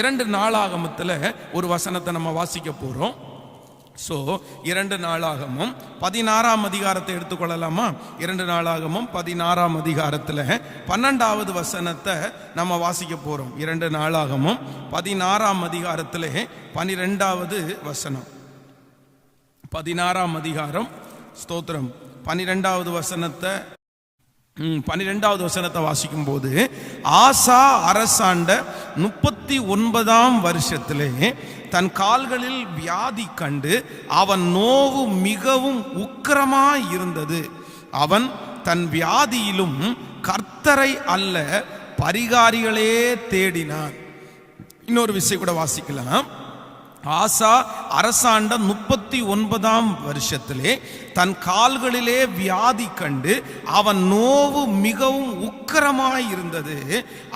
2 நாளாகமத்தில் ஒரு வசனத்தை நம்ம வாசிக்க போகிறோம். ஸோ 2 நாளாகமும் 16ஆம் அதிகாரத்தை எடுத்துக்கொள்ளலாமா? 2 நாளாகமும் 16ஆம் அதிகாரத்தில் 12வது வசனத்தை நம்ம வாசிக்க போகிறோம். 2 நாளாகமும் 16ஆம் அதிகாரத்தில் 12வது வசனம். 16ஆம் அதிகாரம், ஸ்தோத்திரம், 12வது வசனத்தை வாசிக்கும் போது, ஆசா அரசாண்ட 39ஆம் வருஷத்திலே தன் கால்களில் வியாதி கண்டு அவன் நோவு மிகவும் உக்கிரமாய் இருந்தது. அவன் தன் வியாதியிலும் கர்த்தரை அல்ல பரிகாரிகளே தேடினான். இன்னொரு விஷயம் கூட வாசிக்கலாம். ஆசா அரசாண்ட 39ஆம் வருஷத்திலே தன் கால்களிலே வியாதி கண்டு அவன் நோவு மிகவும் உக்கிரமாய் இருந்தது.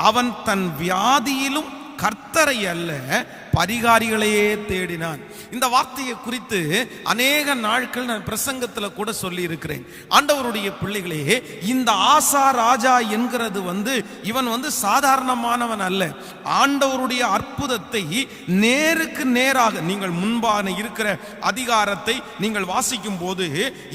அவன் தன் வியாதியிலும் கர்த்தரை அல்ல பரிகாரிகளையே தேடினான். இந்த வார்த்தையை குறித்து அநேக நாட்கள் நான் பிரசங்கத்தில் கூட சொல்லி இருக்கிறேன். ஆண்டவருடைய பிள்ளைகளே, இந்த ஆசா ராஜா என்கிறது இவன் சாதாரணமானவன் அல்ல. ஆண்டவருடைய அற்புதத்தை நேருக்கு நேராக நீங்கள் முன்பான இருக்கிற அதிகாரத்தை நீங்கள் வாசிக்கும் போது,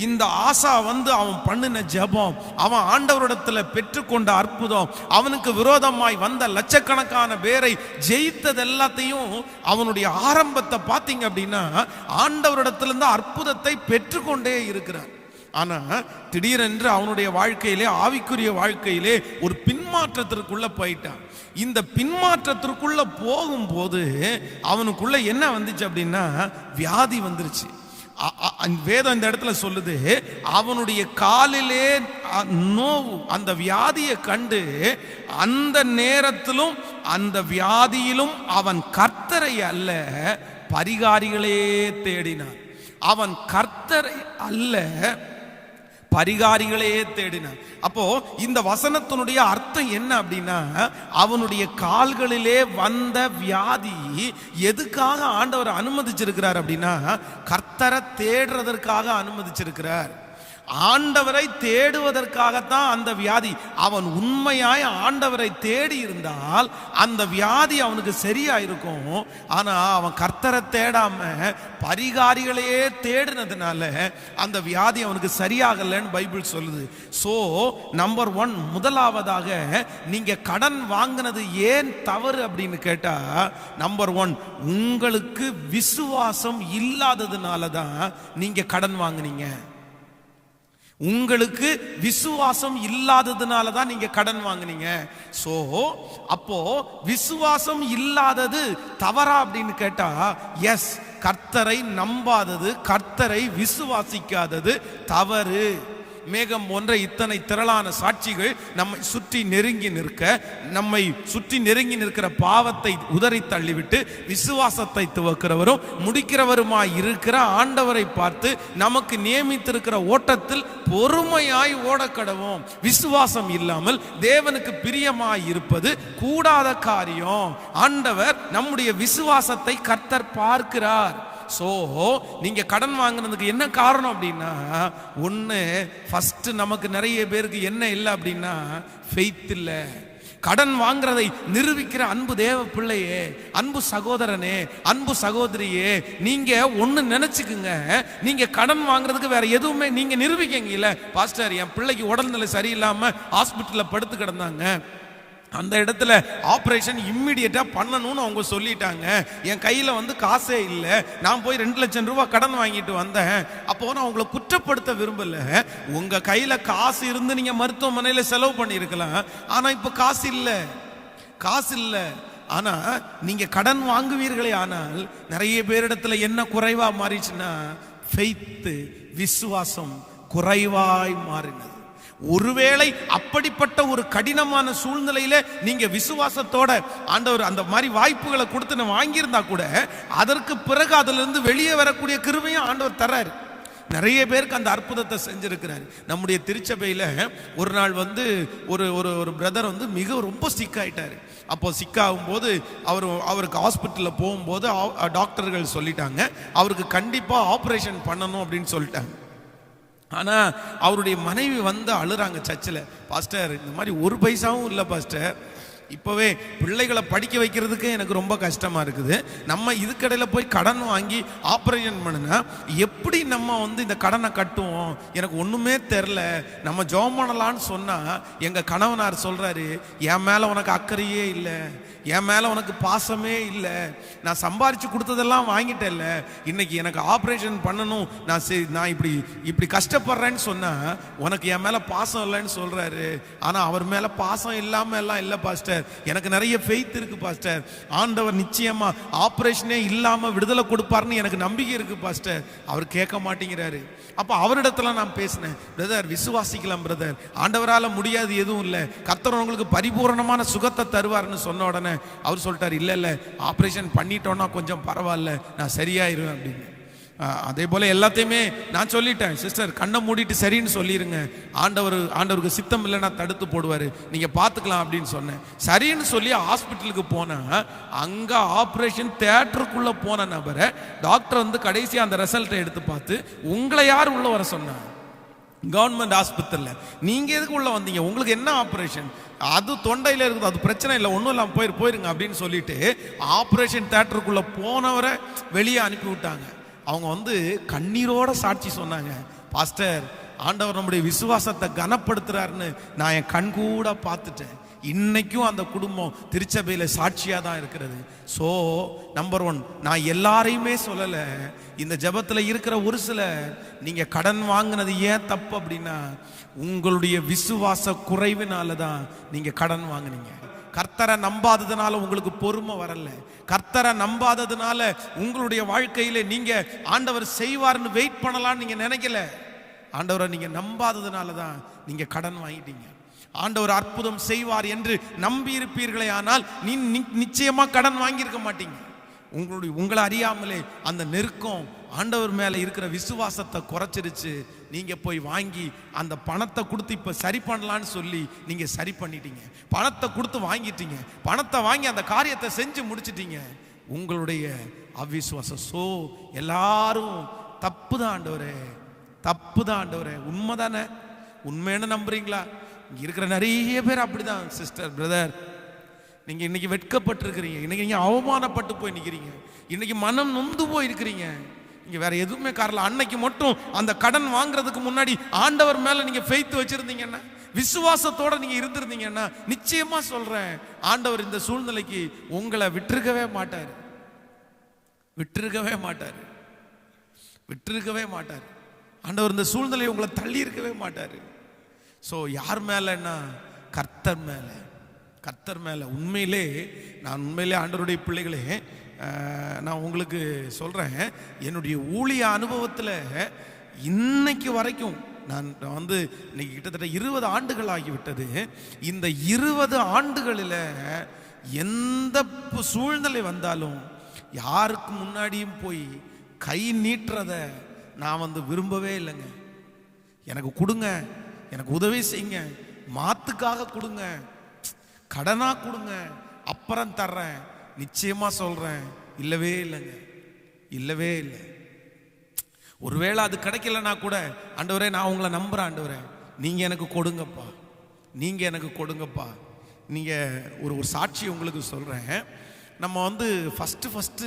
இந்த ஆசா அவன் பண்ணின ஜெபம், அவன் ஆண்டவரிடத்தில் பெற்றுக்கொண்ட அற்புதம், அவனுக்கு விரோதமாய் வந்த லட்சக்கணக்கான பேரை ஜெயித்தது எல்லாத்தையும் அவனுடைய ஆரம்பத்தை பார்த்தீங்க அப்படின்னா ஆண்டவரிடத்திலிருந்து அற்புதத்தை பெற்றுக்கொண்டே இருக்கிறார். ஆனா திடீரென்று அவனுடைய வாழ்க்கையிலே, ஆவிக்குரிய வாழ்க்கையிலே ஒரு பின்மாற்றத்திற்குள்ள போயிட்டான். இந்த பின்மாற்றத்திற்குள்ள போகும்போது அவனுக்குள்ள என்ன வந்துச்சு அப்படின்னா வியாதி வந்துருச்சு. வேதம் இந்த இடத்துல சொல்லுது, அவனுடைய காலிலே நோவு, அந்த வியாதியை கண்டு அந்த நேரத்திலும் அந்த வியாதியிலும் அவன் கர்த்தரை அல்ல பரிகாரிகளே தேடினான். அவன் கர்த்தரை அல்ல பரிகாரிகளே தேடினான். அப்போ இந்த வசனத்தினுடைய அர்த்தம் என்ன அப்படின்னா, அவனுடைய கால்களிலே வந்த வியாதி எதுக்காக ஆண்டவர் அனுமதிச்சிருக்கிறார் அப்படின்னா, கர்த்தரை தேடுறதற்காக அனுமதிச்சிருக்கிறார். ஆண்டவரை தேடுவதற்காகத்தான் அந்த வியாதி. அவன் உண்மையாய் ஆண்டவரை தேடி இருந்தால் அந்த வியாதி அவனுக்கு சரியா இருக்கும். ஆனா அவன் கர்த்தரை தேடாம பரிகாரிகளையே தேடினதுனால அந்த வியாதி அவனுக்கு சரியாகலன்னு பைபிள் சொல்லுது. சோ நம்பர் 1, முதலாவதாக நீங்க கடன் வாங்கினது ஏன் தவறு அப்படின்னு கேட்டா, நம்பர் 1, உங்களுக்கு விசுவாசம் இல்லாததுனால தான் நீங்க கடன் வாங்குனீங்க. உங்களுக்கு விசுவாசம் இல்லாததுனால தான் நீங்க கடன் வாங்குனீங்க. சோ அப்போ விசுவாசம் இல்லாதது தவறா அப்படின்னு கேட்டா, எஸ், கர்த்தரை நம்பாதது, கர்த்தரை விசுவாசிக்காதது தவறு. மேகம் போன்ற இத்தனை திரளான சாட்சிகள் நம்மை சுற்றி நெருங்கி நிற்கிற பாவத்தை உதறி தள்ளிவிட்டு விசுவாசத்தை துவக்கிறவரும் முடிக்கிறவருமாய் இருக்கிற ஆண்டவரை பார்த்து நமக்கு நியமித்திருக்கிற ஓட்டத்தில் பொறுமையாய் ஓடக்கடவோம். விசுவாசம் இல்லாமல் தேவனுக்கு பிரியமாய் இருப்பது கூடாத காரியம். ஆண்டவர் நம்முடைய விசுவாசத்தை கர்த்தர் பார்க்கிறார். சோ நீங்க கடன் வாங்குறதுக்கு என்ன காரணம் அப்படின்னா, ஒண்ணு, ஃபர்ஸ்ட் நமக்கு நிறைய பேருக்கு என்ன இல்லை அப்படின்னா ஃபெய்த் இல்லை. கடன் வாங்குறதை நிரூபிக்கிற அன்பு தேவ பிள்ளையே, அன்பு சகோதரனே, அன்பு சகோதரியே, நீங்க ஒண்ணு நினைச்சுக்குங்க, நீங்க கடன் வாங்குறதுக்கு வேற எதுவுமே நீங்க நிரூபிக்கீங்கல்ல. பாஸ்டர், என் பிள்ளைக்கு உடல்நிலை சரியில்லாம ஹாஸ்பிட்டல்ல படுத்து கிடந்தாங்க, அந்த இடத்துல ஆபரேஷன் இம்மிடியேட்டா பண்ணணும்னு அவங்க சொல்லிட்டாங்க, என் கையில காசே இல்லை, நான் போய் 2 லட்சம் ரூபாய் கடன் வாங்கிட்டு வந்தேன். அப்போ நான் உங்களை குற்றப்படுத்த விரும்பல. உங்க கையில காசு இருந்து நீங்க மருத்துவமனையில செலவு பண்ணிருக்கலாம். ஆனா இப்ப காசு இல்ல. ஆனா நீங்க கடன் வாங்குவீர்களே. ஆனால் நிறைய பேரிடத்துல என்ன குறைவா மாறிச்சுன்னா, ஃபெய்த், விசுவாசம் குறைவாய் மாறினது. ஒருவேளை அப்படிப்பட்ட ஒரு கடினமான சூழ்நிலையில நீங்க விசுவாசத்தோட ஆண்டவர் அந்த மாதிரி வாய்ப்புகளை கொடுத்து வாங்கியிருந்தா கூட, அதற்கு பிறகு அதுல இருந்து வெளியே வரக்கூடிய கிருபையும் ஆண்டவர் தர்றாரு. நிறைய பேருக்கு அந்த அற்புதத்தை செஞ்சிருக்கிறாரு. நம்முடைய திருச்சபையில ஒரு நாள் ஒரு பிரதர் மிக ரொம்ப சிக்காயிட்டாரு. அப்போ சிக்காகும் போது அவருக்கு ஹாஸ்பிட்டலில் போகும்போது டாக்டர்கள் சொல்லிட்டாங்க, அவருக்கு கண்டிப்பா ஆபரேஷன் பண்ணணும் அப்படின்னு சொல்லிட்டாங்க. ஆனா அவருடைய மனைவி அழுறாங்க சர்ச்சில், பாஸ்டர் இந்த மாதிரி 1 பைசாவும் இல்லை பாஸ்டர், இப்போவே பிள்ளைகளை படிக்க வைக்கிறதுக்கு எனக்கு ரொம்ப கஷ்டமாக இருக்குது. நம்ம இதுக்கடையில் போய் கடன் வாங்கி ஆப்ரேஷன் பண்ணுனா எப்படி நம்ம வந்து இந்த கடனை கட்டுவோம்? எனக்கு ஒன்றுமே தெரில. நம்ம ஜெபம் பண்ணலான்னு சொன்னால் எங்கள் கணவனார் சொல்கிறாரு, என் மேலே உனக்கு அக்கறையே இல்லை, என் மேலே உனக்கு பாசமே இல்லை, நான் சம்பாரித்து கொடுத்ததெல்லாம் வாங்கிட்டேன்ல, இன்னைக்கு எனக்கு ஆப்ரேஷன் பண்ணணும், நான் இப்படி கஷ்டப்படுறேன்னு சொன்னால் உனக்கு என் மேலே பாசம் இல்லைன்னு சொல்கிறாரு. ஆனால் அவர் மேலே பாசம் இல்லாமல் எல்லாம் இல்லை பாஸ்டர், எனக்கு நிறைய ஃபெய்த் இருக்கு பாஸ்டர், ஆண்டவர் நிச்சயமா ஆபரேஷனே இல்லாம விடுதலை கொடுப்பாருன்னு எனக்கு நம்பிக்கை இருக்கு பாஸ்டர். அவர் கேட்க மாட்டேங்கிறாரு. அப்ப அவரிடத்துல நான் பேசினேன், பிரதர் விசுவாசிக்கலாம் பிரதர், ஆண்டவரால முடியாது எதுவும் இல்லை, கர்த்தர் உங்களுக்கு பரிபூரணமான சுகத்தை தருவார்னு சொன்ன உடனே அவர் சொல்லிட்டார், இல்ல ஆபரேஷன் பண்ணிட்டோம்னா கொஞ்சம் பரவாயில்ல, நான் சரியாயிருவேன் அப்படின்னு. அதே போல எல்லாத்தையுமே நான் சொல்லிட்டேன், சிஸ்டர் கண்ணை மூடிட்டு சரின்னு சொல்லிருங்க, ஆண்டவருக்கு சித்தம் இல்லைன்னா தடுத்து போடுவாரு, நீங்க பாத்துக்கலாம் அப்படின்னு சொன்னேன். சரின்னு சொல்லி ஹாஸ்பிட்டலுக்கு போனா அங்க ஆபரேஷன் தியேட்டருக்குள்ள போன நபரை டாக்டர் வந்து கடைசி அந்த ரிசல்ட்டை எடுத்து பார்த்து, உங்களை யார் உள்ள வர சொன்னா? கவர்மெண்ட் ஆஸ்பத்திரியில் நீங்க எதுக்கு உள்ள வந்தீங்க? உங்களுக்கு என்ன ஆபரேஷன்? அது தொண்டையில் இருக்குது, அது பிரச்சனை இல்லை, ஒன்றும் இல்லாமல் போயிருங்க அப்படின்னு சொல்லிட்டு ஆபரேஷன் தியேட்டருக்குள்ள போனவரை வெளியே அனுப்பி விட்டாங்க. அவங்க வந்து கண்ணீரோட சாட்சி சொன்னாங்க, பாஸ்டர் ஆண்டவர் நம்முடைய விசுவாசத்தை கனப்படுத்துறாருன்னு நான் என் கண் கூட பார்த்துட்டேன். இன்னைக்கும் அந்த குடும்பம் திருச்சபையில் சாட்சியாக தான் இருக்கிறது. ஸோ நம்பர் 1, நான் எல்லாரையுமே சொல்லலை, இந்த ஜெபத்தில் இருக்கிற ஒரு சிலர் நீங்கள் கடன் வாங்கினது ஏன் தப்பு அப்படின்னா உங்களுடைய விசுவாச குறைவினால தான் நீங்கள் கடன் வாங்கினீங்க. கர்த்தரை நம்பாததுனால உங்களுக்கு பொறுமை வரல, கர்த்தரை நம்பாததுனால உங்களுடைய வாழ்க்கையில நீங்க ஆண்டவர் செய்வார்னு வெயிட் பண்ணலாம்னு நீங்க நினைக்கல. ஆண்டவரை நீங்க நம்பாததுனால தான் நீங்க கடன் வாங்கிட்டீங்க. ஆண்டவர் அற்புதம் செய்வார் என்று நம்பி இருப்பீர்களே, ஆனால் நீ நிச்சயமா கடன் வாங்கியிருக்க மாட்டீங்க. உங்களை அறியாமலே அந்த நெருக்கம் ஆண்டவர் மேல இருக்கிற விசுவாசத்தை குறைச்சிருச்சு. நீங்க போய் வாங்கி அந்த பணத்தை கொடுத்து இப்ப சரி பண்ணலான்னு சொல்லி நீங்க சரி பண்ணிட்டீங்க, பணத்தை கொடுத்து வாங்கிட்டீங்க, பணத்தை வாங்கி அந்த காரியத்தை செஞ்சு முடிச்சிட்டீங்க. உங்களுடைய அவிசுவாசம். சோ எல்லாரும் தப்பு தான் ஆண்டவரே, தப்பு தான் ஆண்டவரே. உண்மைதானே? உண்மைன்னு நம்புறீங்களா? இங்க இருக்கிற நிறைய பேர் அப்படிதான் சிஸ்டர் பிரதர். நீங்க இன்னைக்கு வெட்கப்பட்டிருக்கிறீங்க, இன்னைக்கு நீங்க அவமானப்பட்டு போய் நிக்கிறீங்க, இன்னைக்கு மனம் நொந்து போய் இருக்கிறீங்க. நீங்க வேற எதுவுமே காரணம். அன்னைக்கு மட்டும் அந்த கடன் வாங்குறதுக்கு முன்னாடி ஆண்டவர் மேல நீங்க ஃபெய்த் வச்சிருந்தீங்கன்னா, விசுவாசத்தோட நீங்க இருந்திருந்தீங்கன்னா, நிச்சயமா சொல்றேன் ஆண்டவர் இந்த சூழ்நிலைக்கு உங்களை விட்டுருக்கவே மாட்டார், விட்டுருக்கவே மாட்டார், விட்டுருக்கவே மாட்டார். ஆண்டவர் இந்த சூழ்நிலையை உங்களை தள்ளி இருக்கவே மாட்டார். ஸோ யார் மேலன்னா கர்த்தர் மேல, கர்த்தர் மேல. உண்மையிலே ஆண்டவருடைய பிள்ளைகளே, நான் உங்களுக்கு சொல்றேன், என்னுடைய ஊழிய அனுபவத்தில் இன்னைக்கு வரைக்கும் நான் வந்து இன்னைக்கு கிட்டத்தட்ட 20 ஆண்டுகள் ஆகிவிட்டது. இந்த 20 ஆண்டுகளில் எந்த சூழ்நிலை வந்தாலும் யாருக்கு முன்னாடியும் போய் கை நீட்டுறத நான் வந்து விரும்பவே இல்லைங்க. எனக்கு கொடுங்க, எனக்கு உதவி செய்யுங்க, மாத்துக்காக கொடுங்க, கடனா கொடுங்க, அப்புறம் தர்றேன், நிச்சயமா சொல்றேன், இல்லவே இல்லைங்க, இல்லவே இல்லை. ஒருவேளை அது கிடைக்கலன்னா கூட, ஆண்டவரே நான் உங்களை நம்புறேன், ஆண்டவரே நீங்க எனக்கு கொடுங்கப்பா, நீங்க எனக்கு கொடுங்கப்பா. நீங்க ஒரு சாட்சி உங்களுக்கு சொல்றேன். நம்ம வந்து ஃபர்ஸ்ட்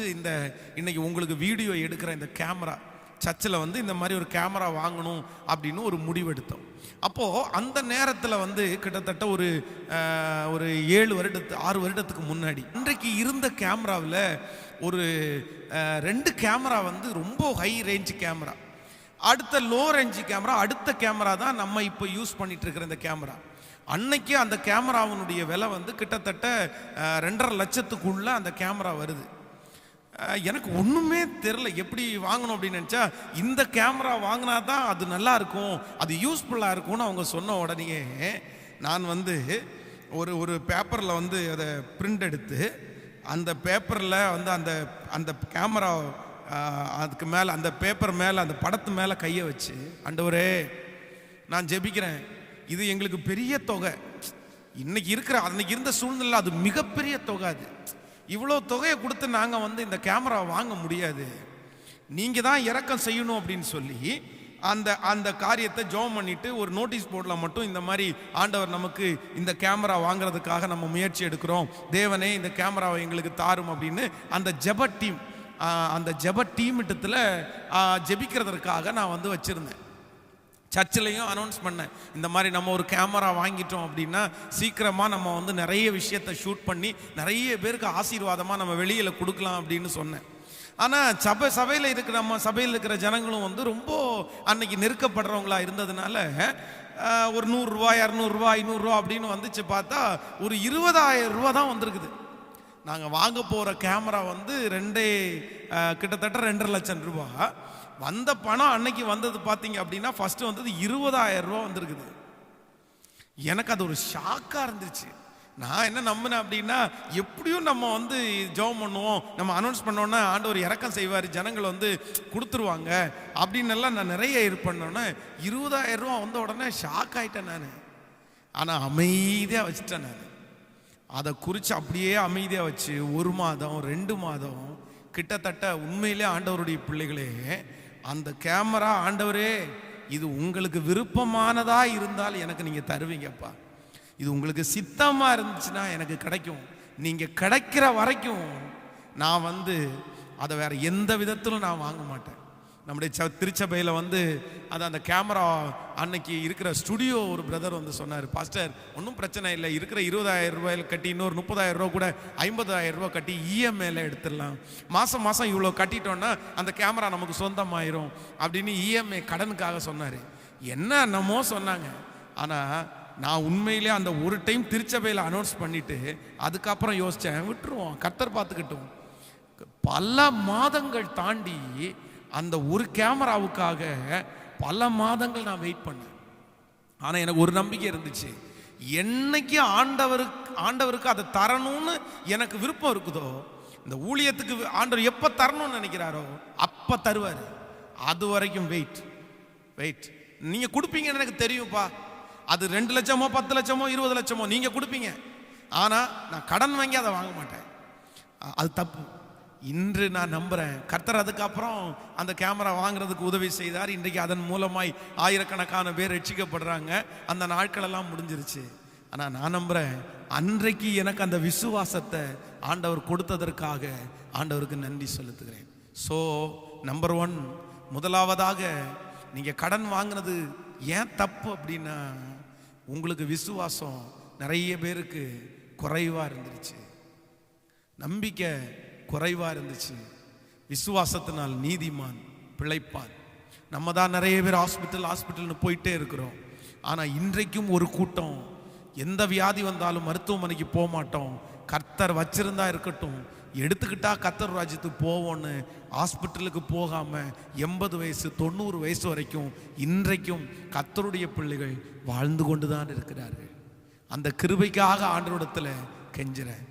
இன்னைக்கு உங்களுக்கு வீடியோ எடுக்கிற இந்த கேமரா, சர்ச்சில் வந்து இந்த மாதிரி ஒரு கேமரா வாங்கணும் அப்படின்னு ஒரு முடிவெடுத்தோம். அப்போது அந்த நேரத்தில் வந்து கிட்டத்தட்ட ஒரு 6 வருடத்துக்கு முன்னாடி இன்றைக்கு இருந்த கேமராவில் ஒரு 2 கேமரா வந்து ரொம்ப ஹை ரேஞ்ச் கேமரா, அடுத்த லோ ரேஞ்ச் கேமரா, அடுத்த கேமரா தான் நம்ம இப்போ யூஸ் பண்ணிட்டு இருக்கிற இந்த கேமரா. அன்னைக்கு அந்த கேமராவினுடைய விலை வந்து கிட்டத்தட்ட 2.5 லட்சத்துக்குள்ள அந்த கேமரா வருது. எனக்கு ஒன்றுமே தெரில எப்படி வாங்கணும் அப்படின்னு நினச்சா, இந்த கேமரா வாங்கினா தான் அது நல்லா இருக்கும், அது யூஸ்ஃபுல்லாக இருக்கும்னு அவங்க சொன்ன உடனே நான் வந்து ஒரு பேப்பரில் வந்து அதை பிரிண்ட் எடுத்து அந்த பேப்பரில் வந்து அந்த கேமரா அதுக்கு மேலே, அந்த பேப்பர் மேலே, அந்த படத்து மேலே கையை வச்சு, ஆண்டவரே நான் ஜெபிக்கிறேன், இது எங்களுக்கு பெரிய தொகை, இன்னைக்கு அன்னைக்கு இருந்த சூழ்நிலை அது மிகப்பெரிய தொகை, அது இவ்வளோ தொகையை கொடுத்து நாங்கள் வந்து இந்த கேமரா வாங்க முடியாது, நீங்கள் தான் இறக்கம் செய்யணும் அப்படின்னு சொல்லி அந்த அந்த காரியத்தை ஜெபம் பண்ணிட்டு ஒரு நோட்டீஸ் போர்டில் மட்டும் இந்த மாதிரி ஆண்டவர் நமக்கு இந்த கேமரா வாங்குறதுக்காக நம்ம முயற்சி எடுக்கிறோம், தேவனே இந்த கேமராவை எங்களுக்கு தாரும் அப்படின்னு அந்த ஜெப டீம் அந்த ஜெப டீமிட்டத்தில் ஜெபிக்கிறதுக்காக நான் வந்து வச்சுருந்தேன். சர்ச்சிலையும் அனௌன்ஸ் பண்ணேன், இந்த மாதிரி நம்ம ஒரு கேமரா வாங்கிட்டோம் அப்படின்னா சீக்கிரமாக நம்ம வந்து நிறைய விஷயத்தை ஷூட் பண்ணி நிறைய பேருக்கு ஆசீர்வாதமாக நம்ம வெளியில் கொடுக்கலாம் அப்படின்னு சொன்னேன். ஆனால் சபையில் இருக்கிற நம்ம சபையில் இருக்கிற ஜனங்களும் வந்து ரொம்ப அன்னைக்கு நெருக்கப்படுறவங்களா இருந்ததுனால ஒரு 100 ரூபா 200 ரூபா 500 ரூபா அப்படின்னு வந்துச்சு. பார்த்தா ஒரு 20,000 ரூபா தான் வந்திருக்குது. நாங்கள் வாங்க போகிற கேமரா வந்து கிட்டத்தட்ட 2.5 லட்சம் ரூபா. வந்த பணம் அன்னைக்கு வந்தது பார்த்தீங்க அப்படின்னா ஃபர்ஸ்ட் வந்தது 20,000 ரூபா வந்திருக்குது. எனக்கு அது ஒரு ஷாக்காக இருந்துச்சு. நான் என்ன நம்பினேன் அப்படின்னா, எப்படியும் நம்ம வந்து ஜெபம் பண்ணுவோம், நம்ம அனௌன்ஸ் பண்ணோன்னா ஆண்டவர் இறக்கம் செய்வார், ஜனங்கள் வந்து கொடுத்துருவாங்க அப்படின்னு எல்லாம் நான் நிறைய இது பண்ணோன்னே 20,000 ரூபா வந்த உடனே ஷாக் ஆகிட்டேன் நான். ஆனால் அமைதியாக வச்சுட்டேன் நான். அதை குறித்து அப்படியே அமைதியாக வச்சு 1 மாதம் 2 மாதம் கிட்டத்தட்ட உண்மையிலே ஆண்டவருடைய பிள்ளைகளே, அந்த கேமரா ஆண்டவரே இது உங்களுக்கு விருப்பமானதா இருந்தால் எனக்கு நீங்கள் தருவீங்கப்பா, இது உங்களுக்கு சித்தமாக இருந்துச்சுன்னா எனக்கு கிடைக்கும், நீங்கள் கிடைக்கிற வரைக்கும் நான் வந்து அதை வேற எந்த விதத்திலும் நான் வாங்க மாட்டேன். நம்முடைய திருச்சபையில் வந்து அந்த கேமரா அன்னைக்கு இருக்கிற ஸ்டுடியோ ஒரு பிரதர் வந்து சொன்னார், பாஸ்டர் ஒன்றும் பிரச்சனை இல்லை, இருக்கிற 20,000 ரூபாயில் கட்டி இன்னொரு 30,000 ரூபா கூட 50,000 ரூபா கட்டி இஎம்ஐல எடுத்துடலாம், மாதம் மாதம் இவ்வளோ கட்டிட்டோன்னா அந்த கேமரா நமக்கு சொந்தமாயிரும் அப்படின்னு இஎம்ஐ கடனுக்காக சொன்னார். என்னமோ சொன்னாங்க. ஆனால் நான் உண்மையிலே அந்த ஒரு டைம் திருச்சபையில் அனௌன்ஸ் பண்ணிட்டு அதுக்கப்புறம் யோசித்தேன், விட்டுருவோம் கர்த்தர் பார்த்துக்கிட்டோம். பல மாதங்கள் தாண்டி அந்த ஒரு கேமராவுக்காக பல மாதங்கள் நான் வெயிட் பண்ணேன். ஆனால் எனக்கு ஒரு நம்பிக்கை இருந்துச்சு, என்னைக்கு ஆண்டவருக்கு அதை தரணும்னு எனக்கு விருப்பம் இருக்குதோ, இந்த ஊழியத்துக்கு ஆண்டவர் எப்போ தரணும்னு நினைக்கிறாரோ அப்போ தருவார். அது வரைக்கும் வெயிட். நீங்கள் கொடுப்பீங்கன்னு எனக்கு தெரியும்ப்பா, அது 2 லட்சமோ 10 லட்சமோ 20 லட்சமோ நீங்கள் கொடுப்பீங்க, ஆனால் நான் கடன் வாங்கி அதை வாங்க மாட்டேன், அது தப்பு. இன்று நான் நம்புகிறேன் கர்த்தர் அதுக்கப்புறம் அந்த கேமரா வாங்குறதுக்கு உதவி செய்தார். இன்றைக்கு அதன் மூலமாய் ஆயிரக்கணக்கான பேர் ரட்சிக்கப்படுறாங்க. அந்த நாட்களெல்லாம் முடிஞ்சிருச்சு. ஆனால் நான் நம்புகிறேன் அன்றைக்கு எனக்கு அந்த விசுவாசத்தை ஆண்டவர் கொடுத்ததற்காக ஆண்டவருக்கு நன்றி செலுத்துகிறேன். ஸோ நம்பர் 1, முதலாவதாக நீங்கள் கடன் வாங்கினது ஏன் தப்பு அப்படின்னா, உங்களுக்கு விசுவாசம் நிறைய பேருக்கு குறைவாக இருந்துருச்சு, நம்பிக்கை குறைவாக இருந்துச்சு. விசுவாசத்தினால் நீதிமான் பிழைப்பான். நம்ம தான் நிறைய பேர் ஹாஸ்பிட்டல்னு போயிட்டே இருக்கிறோம். ஆனால் இன்றைக்கும் ஒரு கூட்டம் எந்த வியாதி வந்தாலும் மருத்துவமனைக்கு போக மாட்டோம், கர்த்தர் வச்சிருந்தா இருக்கட்டும், எடுத்துக்கிட்டா கர்த்தர் ராஜ்யத்துக்கு போவோன்னு ஹாஸ்பிட்டலுக்கு போகாமல் 80 வயசு 90 வயசு வரைக்கும் இன்றைக்கும் கர்த்தருடைய பிள்ளைகள் வாழ்ந்து கொண்டு தான் இருக்கிறார்கள். அந்த கிருபைக்காக ஆண்டவரிடத்தில் கெஞ்சுறேன்.